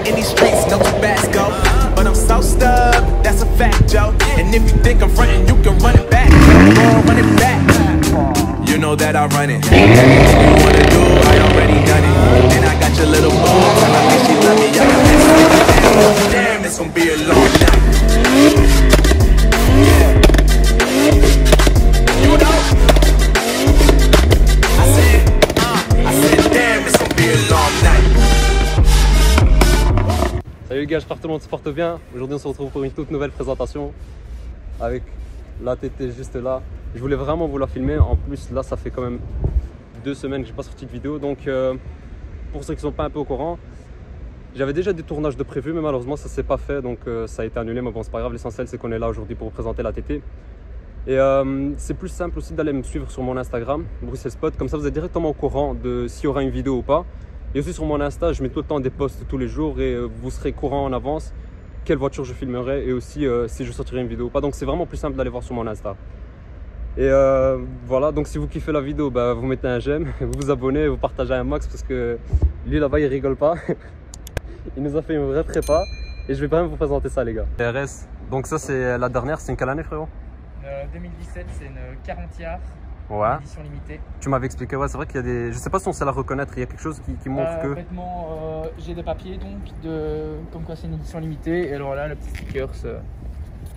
In these streets, no Tabasco. But I'm so stubbed, that's a fact, Joe. And if you think I'm frontin', you can run it back. Run it back. You know that I run it. Anything you wanna do, I already done it. And I got your little boo, tell me she love me, I can miss it. Damn, it's gonna be a long night. Yeah. You know. I said, damn, it's gonna be a long night. Salut les gars, j'espère que tout le monde se porte bien. Aujourd'hui on se retrouve pour une toute nouvelle présentation avec l'ATT juste là. Je voulais vraiment vous la filmer. En plus là ça fait quand même 2 semaines que j'ai pas sorti de vidéo. Donc pour ceux qui sont pas un peu au courant, j'avais déjà des tournages de prévus mais malheureusement ça s'est pas fait. Donc ça a été annulé, mais bon c'est pas grave. L'essentiel c'est qu'on est là aujourd'hui pour vous présenter l'ATT. Et c'est plus simple aussi d'aller me suivre sur mon Instagram, Bruxelles Spot. Comme ça vous êtes directement au courant de s'il y aura une vidéo ou pas. Et aussi sur mon Insta, je mets tout le temps des posts tous les jours et vous serez courant en avance quelle voiture je filmerai et aussi si je sortirai une vidéo ou pas. Donc c'est vraiment plus simple d'aller voir sur mon Insta. Et voilà, donc si vous kiffez la vidéo, bah, vous mettez un j'aime, vous vous abonnez, vous partagez un max parce que lui là-bas il rigole pas. Il nous a fait une vraie prépa et je vais quand même vous présenter ça les gars. RS, donc ça c'est la dernière, c'est une quelle année frérot? 2017, c'est une 40 yard. Ouais. Édition limitée. Tu m'avais expliqué, ouais, c'est vrai qu'il y a des. Je sais pas si on sait la reconnaître, il y a quelque chose qui montre que. Complètement, j'ai des papiers donc, comme quoi c'est une édition limitée. Et alors là, le petit sticker.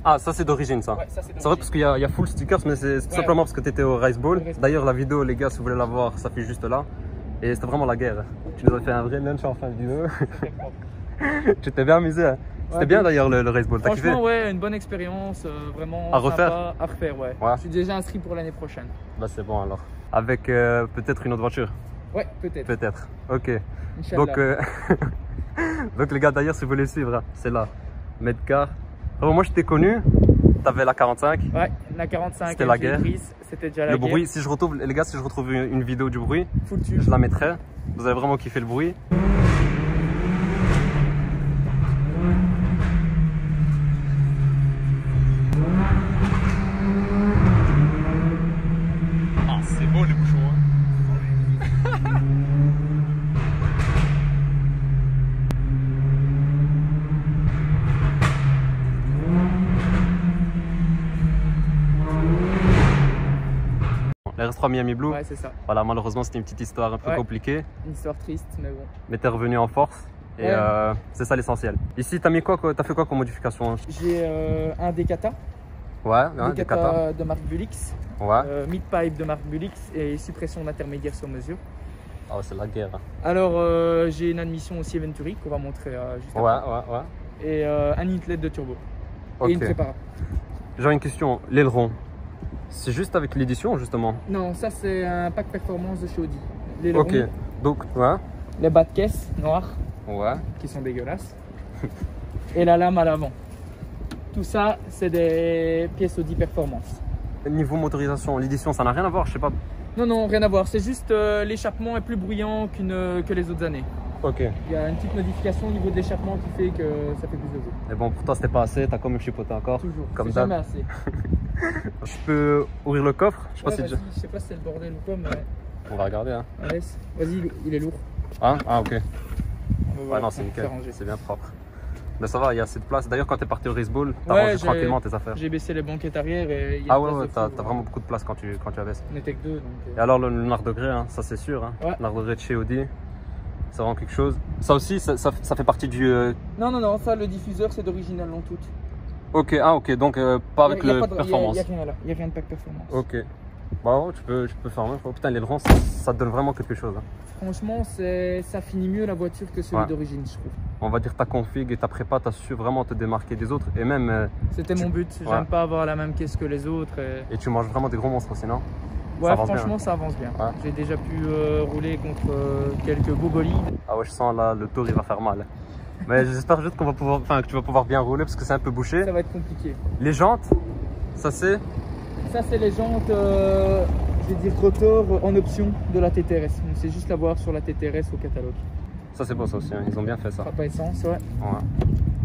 Ah, ça c'est d'origine ça. Ouais, ça c'est vrai parce qu'il y a full stickers, mais c'est tout simplement parce que tu étais au Rice Bowl. D'ailleurs, la vidéo, les gars, si vous voulez la voir, ça fait juste là. Et c'était vraiment la guerre. Tu nous as fait un vrai lunch en fin de vidéo. Tu t'es bien amusé, hein. C'était bien d'ailleurs le Rice Bowl, t'as kiffé? Franchement ouais, une bonne expérience, vraiment à refaire. sympa, à refaire ouais. Je suis déjà inscrit pour l'année prochaine. Bah c'est bon alors. Avec peut-être une autre voiture? Ouais, peut-être. Peut-être, ok. Inch'Allah. Donc, donc les gars d'ailleurs si vous voulez suivre, hein, c'est là, Medcar. Alors, moi je t'ai connu, t'avais la 45. Ouais, la 45, c'était la guerre. C'était déjà la guerre. Le bruit, si je retrouve, les gars, si je retrouve une vidéo du bruit, foutu. Je la mettrai. Vous avez vraiment kiffé le bruit. La RS3 Miami Blue. Ouais, c'est ça. Voilà, malheureusement, c'était une petite histoire un peu compliquée. Une histoire triste, mais bon. Mais t'es revenu en force et c'est ça l'essentiel. Ici, t'as mis quoi, t'as fait quoi comme modification? J'ai un Decata. Ouais, un Decata de marque Bulix. Ouais. Mid-pipe de marque Bulix et suppression d'intermédiaire sur mesure. Ah ouais, c'est la guerre. Alors, j'ai une admission aussi Venturi qu'on va montrer juste après. Ouais. Et un inlet de turbo. Et une prépara. J'ai une question, l'aileron. C'est juste avec l'édition justement? Non, ça c'est un pack performance de chez Audi. Ok, donc ouais. Les bas de caisse noirs. Ouais. Qui sont dégueulasses. Et la lame à l'avant. Tout ça, c'est des pièces Audi performance. Niveau motorisation, l'édition, ça n'a rien à voir, je sais pas. Non, rien à voir. C'est juste l'échappement est plus bruyant que les autres années. Ok. Il y a une petite modification au niveau de l'échappement qui fait que ça fait plus de bruit. Mais bon, pour toi, c'était pas assez, t'as quand même chipoté encore. Toujours, comme jamais assez. Je peux ouvrir le coffre? Je sais pas je sais pas si c'est le bordel ou pas, mais... On va regarder, hein. Vas-y, il est lourd. Ah, ok. Ouais, non, c'est nickel, c'est bien propre. Mais ça va, il y a assez de place. D'ailleurs, quand t'es parti au Race Ball, t'as rangé tranquillement tes affaires. J'ai baissé les banquettes arrière et il y a t'as vraiment beaucoup de place quand tu abaisses. On était que deux. Donc, Et alors, le nard de grès, hein, ça c'est sûr. Hein. Ouais. Nard de grès de chez Audi, c'est vraiment quelque chose. Ça aussi, ça fait partie du. Non, ça, le diffuseur, c'est d'origine allemande toute. Ok, donc pas avec le performance. Il n'y a rien de pack performance. Ok. Bah ouais, tu peux faire même. Oh, putain, l'aileron, ça te donne vraiment quelque chose. Hein. Franchement, ça finit mieux la voiture que celui d'origine, je trouve. On va dire ta config et ta prépa, tu as su vraiment te démarquer des autres. Et même. C'était mon but. J'aime pas avoir la même caisse que les autres. Et tu manges vraiment des gros monstres aussi, non? Ouais, franchement, ça avance bien. Ouais. J'ai déjà pu rouler contre quelques beaux bolides. Ah ouais, je sens là, le tour il va faire mal. Mais j'espère juste que tu vas pouvoir bien rouler parce que c'est un peu bouché. Ça va être compliqué. Les jantes, ça c'est? Ça c'est les jantes, je vais dire rotor en option de la TTRS. C'est juste à voir sur la TTRS au catalogue. Ça c'est beau ça aussi, hein. Ils ont bien fait ça. Frappe à essence, ouais.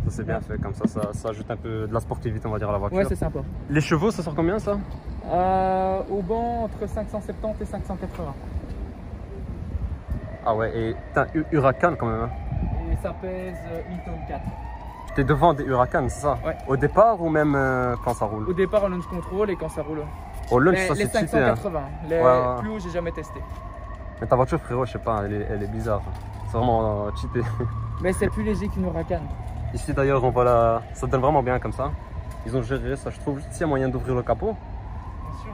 Ça c'est bien fait, comme ça ajoute un peu de la sportivité on va dire à la voiture. Ouais, c'est sympa. Les chevaux, ça sort combien ça? Au banc, entre 570 et 580. Ah ouais, et t'as un Huracan quand même. Hein. et ça pèse 1 tonne 4. Tu es devant des Huracan, c'est ça? Ouais. Au départ ou même quand ça roule? Au départ, en launch control et quand ça roule. Au launch, ça Les c'est cheaté. Hein. 580, les Ouais, ouais. plus hauts, j'ai jamais testé. Mais ta voiture, frérot, je sais pas, elle est bizarre. C'est vraiment cheaté. Mais c'est plus léger qu'une Huracan. Ici d'ailleurs, on voit la... ça donne vraiment bien comme ça. Ils ont géré ça, je trouve. Ici, il y a moyen d'ouvrir le capot. Bien sûr.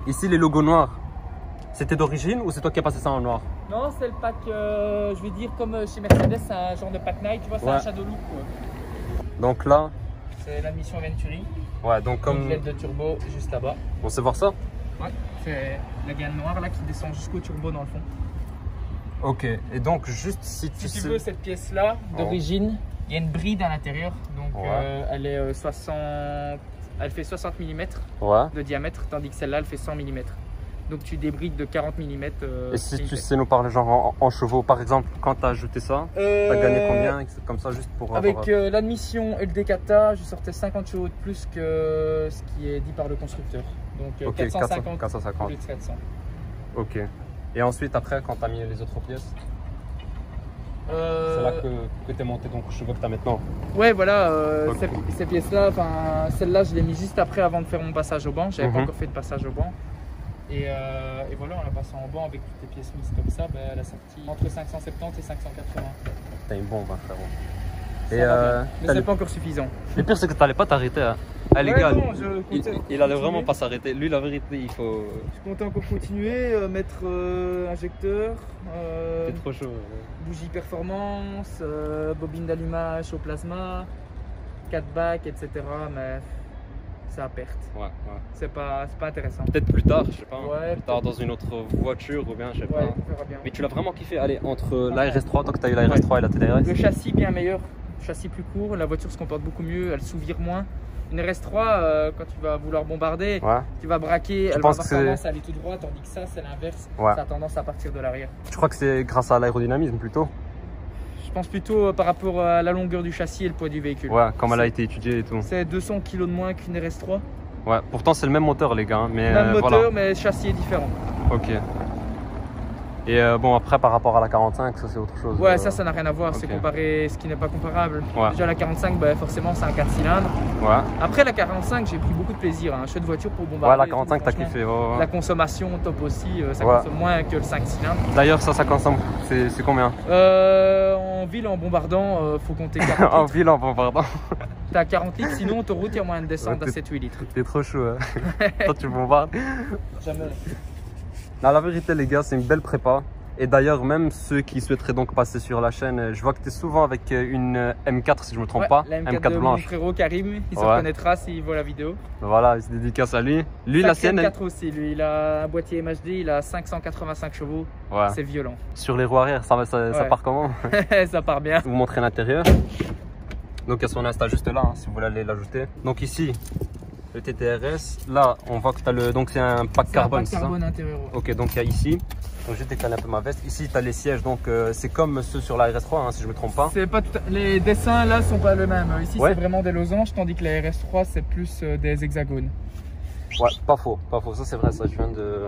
Ici, les logos noirs, c'était d'origine ou c'est toi qui as passé ça en noir? Non, c'est le pack, je vais dire, comme chez Mercedes, c'est un genre de pack night, tu vois, c'est Ouais. un Shadow Loop. Donc là, C'est la mission Venturi. ouais, donc comme... Une LED de turbo juste là-bas. On sait voir ça? Ouais. C'est la gaine noire là qui descend jusqu'au turbo dans le fond. Ok, et donc juste si tu Si tu sais... veux, cette pièce-là, d'origine, il y a une bride à l'intérieur. Donc Ouais. elle est 60... Elle fait 60 mm Ouais. de diamètre, tandis que celle-là, elle fait 100 mm. Donc tu débrides de 40 mm. Et si tu sais nous parler genre en chevaux, par exemple, quand tu as ajouté ça, tu as gagné combien? Comme ça, juste pour Avec avoir... l'admission LD4A, je sortais 50 chevaux de plus que ce qui est dit par le constructeur. Donc Ok, 450 450. au lieu de 700. Ok. Et ensuite, après, quand tu as mis les autres pièces, c'est là que tu es monté donc aux chevaux que tu as maintenant. Ouais, voilà, Ok. ces pièces-là, enfin celle-là, je l'ai mis juste après avant de faire mon passage au banc. J'avais pas Mhm. encore fait de passage au banc. Et voilà, en la passant en banc avec toutes les pièces mises comme ça, ben, elle a sorti entre 570 et 580. T'as une bombe, hein, frérot. Ça Et va bien. t'as Mais c'est le... pas encore suffisant. le pire, c'est que t'allais pas t'arrêter. Hein. Ah, les Ouais, gars, non, je il comptais allait vraiment continuer. pas s'arrêter. Lui, la vérité, il faut. Je comptais encore continuer, mettre injecteur, C'est trop chaud. bougie performance, bobine d'allumage au plasma, 4 bacs, etc. Mais c'est à perte. Ouais, ouais. C'est pas intéressant. Peut-être plus tard, je sais pas. Ouais, plus tard dans une autre voiture ou bien, je sais Ouais, pas. on verra bien. Mais tu l'as vraiment kiffé. Allez, entre la RS3, donc t'as eu la RS3 et la TDRS. Le châssis bien meilleur, châssis plus court, la voiture se comporte beaucoup mieux, elle s'ouvre moins. Une RS3, quand tu vas vouloir bombarder, Ouais. tu vas braquer, elle va penses avoir que c'est- tendance à aller tout droit, tandis que ça, c'est l'inverse. Ouais. Ça a tendance à partir de l'arrière. Je crois que c'est grâce à l'aérodynamisme plutôt. Je pense plutôt par rapport à la longueur du châssis et le poids du véhicule. Ouais, comme elle a été étudiée et tout. C'est 200 kg de moins qu'une RS3. Ouais, pourtant c'est le même moteur, les gars. Hein, mais Même moteur, voilà. mais le châssis est différent. Ok. Et bon, après, par rapport à la 45, ça c'est autre chose. Ouais, ça n'a rien à voir. ok. C'est comparer ce qui n'est pas comparable. Ouais. Déjà, la 45, bah, forcément, c'est un 4 cylindres. Ouais. Après, la 45, j'ai pris beaucoup de plaisir. Un chouette voiture pour bombarder. Ouais, la et 45, tout, t'as franchement. kiffé. Ouais, ouais. La consommation, top aussi. Ça Ouais. consomme moins que le 5 cylindres. D'ailleurs, ça consomme. C'est combien? En ville, en bombardant, faut compter 40 En litres. ville, en bombardant. T'as 40 litres, sinon, autoroute, il y a moyen de descendre Ouais, à 7-8 litres. T'es trop chaud. Hein. Toi, tu bombardes. Jamais. Non, la vérité, les gars, c'est une belle prépa. Et d'ailleurs, même ceux qui souhaiteraient donc passer sur la chaîne, je vois que tu es souvent avec une M4, si je me trompe Ouais, pas. la M4 de mon blanche. frérot Karim, il se Ouais. reconnaîtra s'il voit la vidéo. Voilà, il se dédicace à lui. Lui, la Sacré sienne, elle- M4 aussi, lui, il a un boîtier MHD, il a 585 chevaux, ouais. c'est violent. Sur les roues arrière, ça Ouais. part comment? Ça part bien. Vous montrer l'intérieur. Donc, il y a son Insta juste là, hein, si vous voulez aller l'ajouter. Donc, ici, le TTRS. Là, on voit que tu as le. Donc, c'est un pack carbone, C'est c'est un ça? pack carbone intérieur. Ouais. Ok, donc il y a ici. Donc, je décale un peu ma veste. Ici, tu as les sièges, donc c'est comme ceux sur la RS3, hein, si je me trompe pas. C'est pas tout à- Les dessins là sont pas les mêmes. Ici Ouais. c'est vraiment des losanges, tandis que la RS3 c'est plus des hexagones. Ouais, pas faux, pas faux. Ça, c'est vrai, ça, je viens de.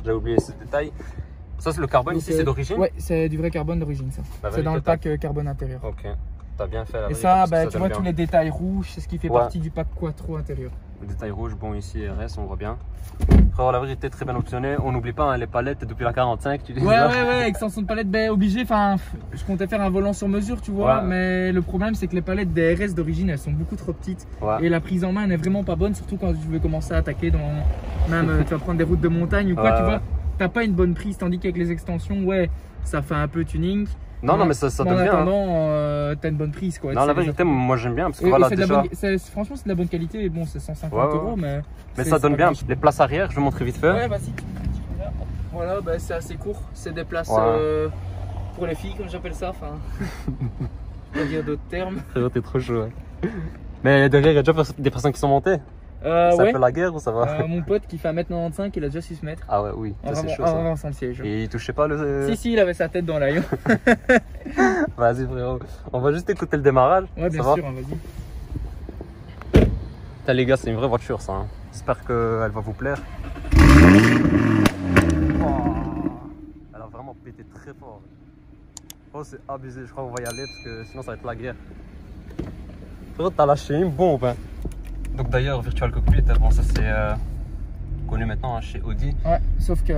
J'ai oublié ce détail. Ça, c'est le carbone Donc, ici, c'est d'origine? Ouais, c'est du vrai carbone d'origine ça. La C'est dans le vérité, pack carbone intérieur. Ok, t'as bien fait la Et vérité, ça, parce que bah, ça tu donne vois bien. tous les détails rouges, c'est ce qui fait Ouais. partie du pack Quattro intérieur. Le détail rouge, bon, ici, RS, on voit bien. Frérot, la vérité, très bien optionné. On n'oublie pas hein, les palettes depuis la 45, tu dis. Ouais, extension de palette, ben obligé, enfin, je comptais faire un volant sur mesure, tu vois, Ouais. mais le problème c'est que les palettes des RS d'origine elles sont beaucoup trop petites Ouais. et la prise en main n'est vraiment pas bonne, surtout quand tu veux commencer à attaquer dans. Même tu vas prendre des routes de montagne ou quoi, Ouais, tu ouais. vois, t'as pas une bonne prise, tandis qu'avec les extensions, ouais, ça fait un peu tuning. Non, non, mais ça en donne bien. Hein. attendant, t'as une bonne prise quoi. Non, la C'est- vérité, moi j'aime bien parce que Et voilà, c'est de la déjà. bonne- franchement, c'est de la bonne qualité. Bon, c'est 150 Ouais, ouais. euros, mais. Mais c'est- ça c'est donne pas bien. grave. Les places arrière, je vais montrer vite fait. Ouais, vas-y. Voilà, bah, c'est assez court. C'est des places Ouais. pour les filles, comme j'appelle ça. Enfin, je peux pas dire d'autres termes. Frérot, t'es trop chaud. Ouais. Mais derrière, il y a déjà des personnes qui sont montées. C'est un Ouais. peu la guerre ou ça va? Mon pote qui fait 1m95, il a déjà su se mettre. Ah ouais, oui, ça c'est chaud En ça. avançant le siège. Et il touchait pas le. Si, il avait sa tête dans l'avion. Vas-y, frérot. On va juste écouter le démarrage. Ouais, bien ça va sûr, hein, vas-y. Putain, les gars, c'est une vraie voiture ça. Hein. J'espère qu'elle va vous plaire. Elle a vraiment pété très fort. Oh, c'est abusé, je crois qu'on va y aller parce que sinon ça va être la guerre. Frérot, t'as lâché une bombe. Hein. Donc d'ailleurs, Virtual Cockpit, bon, ça c'est connu maintenant hein, chez Audi. Ouais, sauf que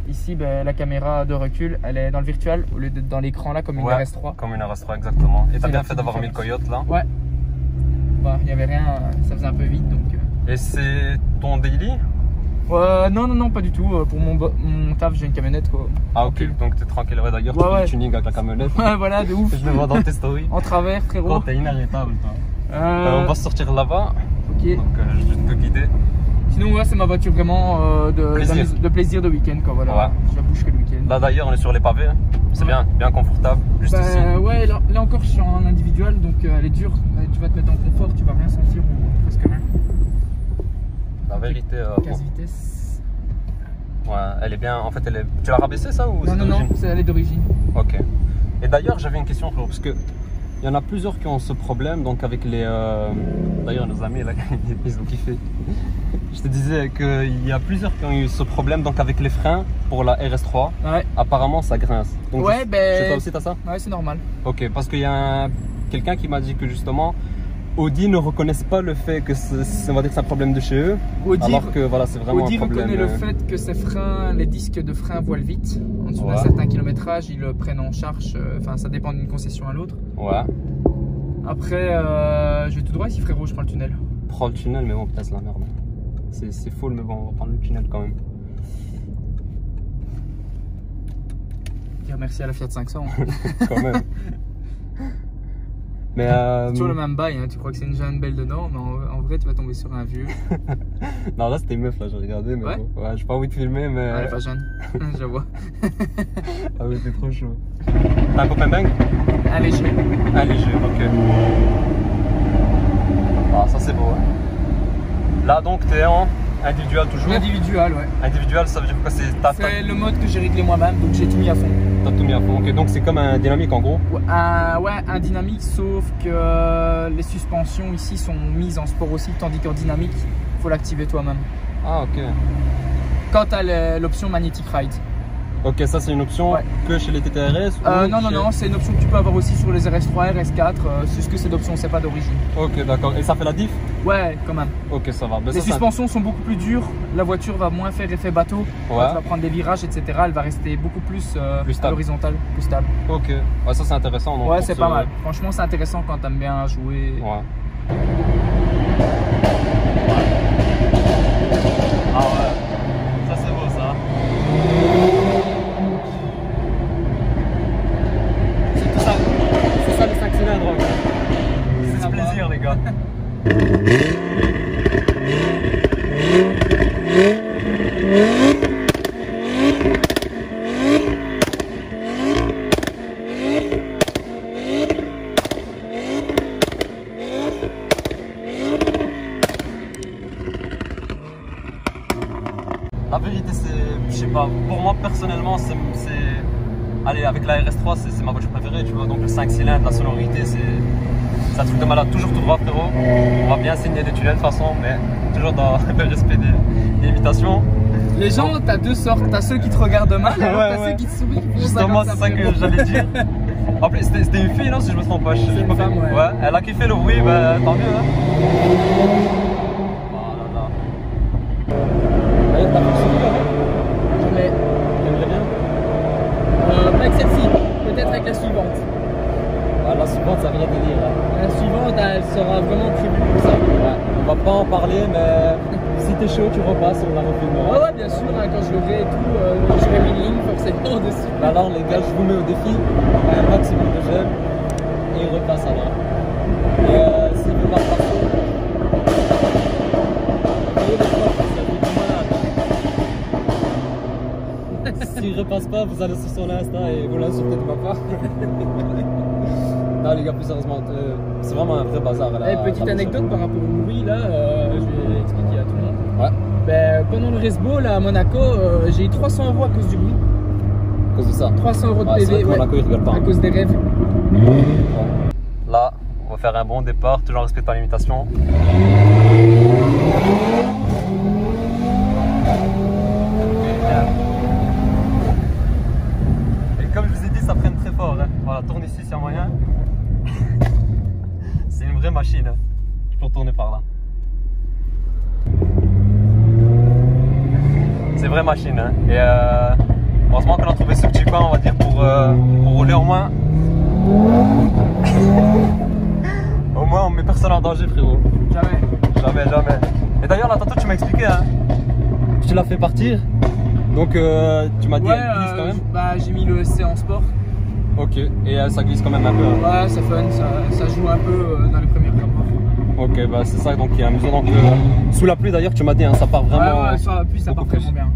ici, la caméra de recul, elle est dans le virtual au lieu d'être dans l'écran là comme une RS3. Comme une RS3, exactement. Et t'as bien fait d'avoir mis le Coyote là. Ouais. Bah, il n'y avait rien, ça faisait un peu vite donc. Et c'est ton daily? Non, pas du tout. Pour mon taf, j'ai une camionnette quoi. Ah, ok, donc t'es tranquille. Ouais, d'ailleurs, tu fais du tuning avec la camionnette. Ouais, voilà, de ouf. Je le vois dans tes stories. En travers, frérot. Oh, t'es inarrêtable, toi. On va sortir là-bas. Ok. Donc, je vais te guider. Sinon, ouais, c'est ma voiture vraiment de plaisir de week-end quoi. Voilà. Ouais. Je la bouge que le week-end. Là, d'ailleurs, on est sur les pavés. Hein. C'est bien confortable. Juste ici. Ouais, là encore, je suis en individuel, donc elle est dure. Tu vas te mettre en confort, tu vas rien sentir ou presque rien. La vérité. Casse vitesse. Ouais, elle est bien. En fait, elle est. Tu l'as rabaissé ça ou c'est Non, elle est d'origine. Ok. Et d'ailleurs, j'avais une question, parce que il y en a plusieurs qui ont ce problème, donc avec les. D'ailleurs, nos amis là, ils ont kiffé. Je te disais qu'il y a plusieurs qui ont eu ce problème, donc avec les freins pour la RS3. Ouais. Apparemment, ça grince. Donc, ouais, chez toi aussi, t'as ça? Ouais, c'est normal. Ok, parce qu'il y a quelqu'un qui m'a dit que justement. Audi ne reconnaissent pas le fait que on va dire que c'est un problème de chez eux, alors que voilà, c'est vraiment Audi un problème. Audi reconnaît le fait que ces freins, les disques de frein voilent vite. En dessous d'un certain kilométrage, ils le prennent en charge. Enfin, ça dépend d'une concession à l'autre. Ouais. Après, je vais tout droit ici, frérot, je prends le tunnel. Prends le tunnel, mais bon, putain, c'est la merde. C'est full, mais bon, on va prendre le tunnel quand même. Dire merci à la Fiat 500. Quand même. Mais c'est toujours le même bail, hein. Tu crois que c'est une jeune belle dedans, mais en vrai tu vas tomber sur un vieux. Non, là c'était une meuf, là j'ai regardé, mais bon. Ouais, j'ai pas envie de filmer, mais. Ah, elle est pas jeune, je vois. Ah oui, t'es trop chaud. T'as un copain bang? Un léger. Un léger, ok. Ah, ça c'est beau, ouais. Là donc t'es en individuel toujours? Individuel, ouais. Individuel, ça veut dire quoi? C'est le mode que j'ai réglé moi-même, donc j'ai tout mis à fond. T'as tout mis à fond, ok. Donc c'est comme un dynamique en gros? Ouais, un dynamique, sauf que les suspensions ici sont mises en sport aussi, tandis qu'en dynamique, il faut l'activer toi-même. Ah, ok. Quand tu as l'option Magnetic Ride. Ok, ça c'est une option que chez les TTRS Non, c'est une option que tu peux avoir aussi sur les RS3, RS4, c'est juste que cette option c'est pas d'origine. Ok, d'accord. Et ça fait la diff? Ouais, quand même. Ok, ça va. Les suspensions sont beaucoup plus dures, la voiture va moins faire effet bateau, quand tu vas prendre des virages, etc. Elle va rester beaucoup plus à l'horizontale, plus stable. Ok, ouais, ça c'est intéressant. Donc, ouais, c'est pas mal. Franchement, c'est intéressant quand t'aimes bien jouer. Ouais. Ah ouais, ça c'est beau ça. C'est ça le 5 cylindres. C'est du plaisir les gars. La vérité c'est, je sais pas, pour moi personnellement c'est... Allez, avec la RS3 c'est ma voiture préférée, tu vois, donc le 5 cylindres, la sonorité c'est un truc de malade, toujours tout droit frérot. On va bien signer des tunnels de toute façon, mais toujours dans le respect des limitations. Les gens, t'as deux sortes, t'as ceux qui te regardent mal, t'as ceux qui te sourient. Justement, c'est ça que j'allais dire. En plus, c'était une fille, non, si je me trompe pas. C'est une femme, ouais. Elle a kiffé le bruit, bah tant mieux. Hein. T'as fonctionné avec? Je l'ai. T'aimerais bien? Pas avec celle-ci, peut-être avec la suivante. Ah, la suivante, ça vient de dire. La suivante, elle sera vraiment prévue pour ça. Ouais. On va pas en parler, mais si t'es chaud, tu repasses, on la refilmera. Ouais, bien sûr, hein, quand je l'aurai et tout, j'aurai mis une ligne forcément dessus. Alors, les gars, je vous mets au défi, un maximum de j'aime, et il repasse alors. Et s'il veut pas repasser, s'il repasse pas, vous allez sur son Insta et vous l'insultez de ma part. Non les gars, plus sérieusement, c'est vraiment un vrai bazar là. Petite anecdote par rapport au bruit là, je vais expliquer à tout le monde. Ouais. Ben, pendant le Race Bowl à Monaco, j'ai eu 300 € à cause du bruit. À cause de ça? 300 € de PV, ouais. Monaco, ils rigolent pas. À cause des rêves. Là, on va faire un bon départ, toujours en respectant la limitation. Et comme je vous ai dit, ça freine très fort. Hein. Voilà, tourne ici s'il y a moyen. C'est une vraie machine. Hein. Je peux retourner par là. C'est une vraie machine. Hein. Et heureusement qu'on a trouvé ce petit coin, on va dire, pour rouler au moins. Au moins, on met personne en danger, frérot. Jamais. Jamais, jamais. Et d'ailleurs, là, tantôt, tu m'as expliqué, hein. Je te l'ai fait partir. Donc, tu m'as dit, elle glisse quand même. Bah, j'ai mis le C en sport. Ok, et ça glisse quand même un peu. Hein. Ouais, c'est fun, ça joue un peu dans les premières rapports. Ok, bah c'est ça, donc il y a mesure. Donc, sous la pluie, d'ailleurs, tu m'as dit, hein, ça part vraiment. Ouais, sous la pluie, ça part vraiment bien.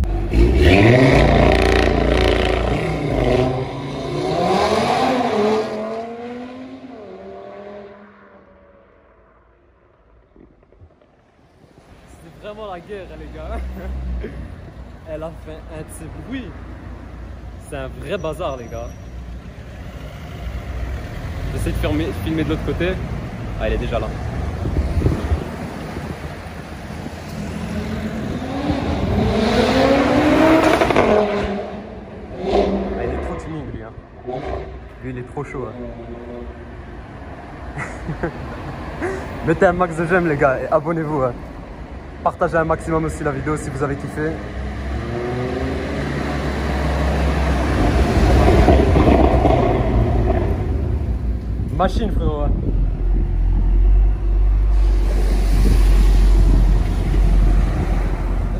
C'est vraiment la guerre, les gars. Elle a fait un de ces bruits. C'est un vrai bazar, les gars. J'essaie de filmer de l'autre côté. Ah, elle est déjà là. Ah, il est trop timide, lui. Hein. Lui, il est trop chaud. Hein. Mettez un max de j'aime, les gars, et abonnez-vous. Hein. Partagez un maximum aussi la vidéo si vous avez kiffé. Machine, frérot.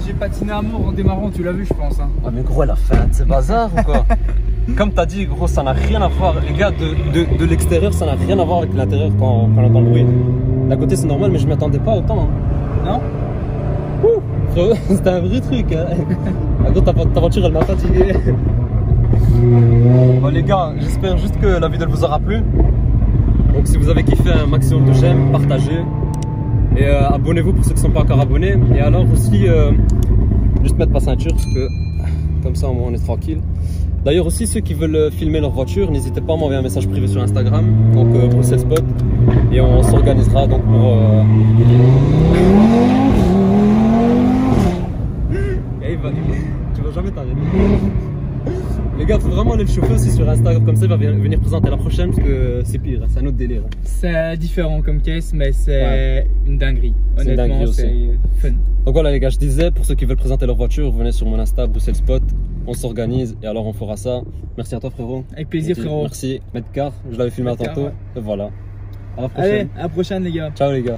J'ai patiné à mort en démarrant, tu l'as vu, je pense. Hein. Ah, mais gros, elle a fait un de ces bazars ou quoi? Comme t'as dit, gros, ça n'a rien à voir. Les gars, de l'extérieur, ça n'a rien à voir avec l'intérieur quand on entend le bruit. D'un côté, c'est normal, mais je m'attendais pas autant. Hein. Non? Ouh, frérot, c'était un vrai truc. Hein. Ah, gros, ta voiture, elle m'a fatigué. Bon, les gars, j'espère juste que la vidéo vous aura plu. Donc si vous avez kiffé, un maximum de j'aime, partagez et abonnez-vous pour ceux qui ne sont pas encore abonnés. Et alors aussi, juste mettre pas ceinture parce que comme ça on est tranquille. D'ailleurs aussi ceux qui veulent filmer leur voiture, n'hésitez pas à m'envoyer un message privé sur Instagram, donc Bruxelles Spot, et on s'organisera donc pour... Tu vas jamais t'arrêter. Les gars, faut vraiment aller le chauffer aussi sur Instagram, comme ça il va venir présenter la prochaine parce que c'est pire, c'est un autre délire. C'est différent comme caisse, mais c'est une dinguerie. Honnêtement, c'est fun. Donc voilà les gars, je disais, pour ceux qui veulent présenter leur voiture, venez sur mon Insta, Bruxelles Spot, on s'organise et alors on fera ça. Merci à toi frérot. Avec plaisir frérot. Merci, Medcar, je l'avais filmé à tantôt, et voilà. À la prochaine. Allez, à la prochaine les gars. Ciao les gars.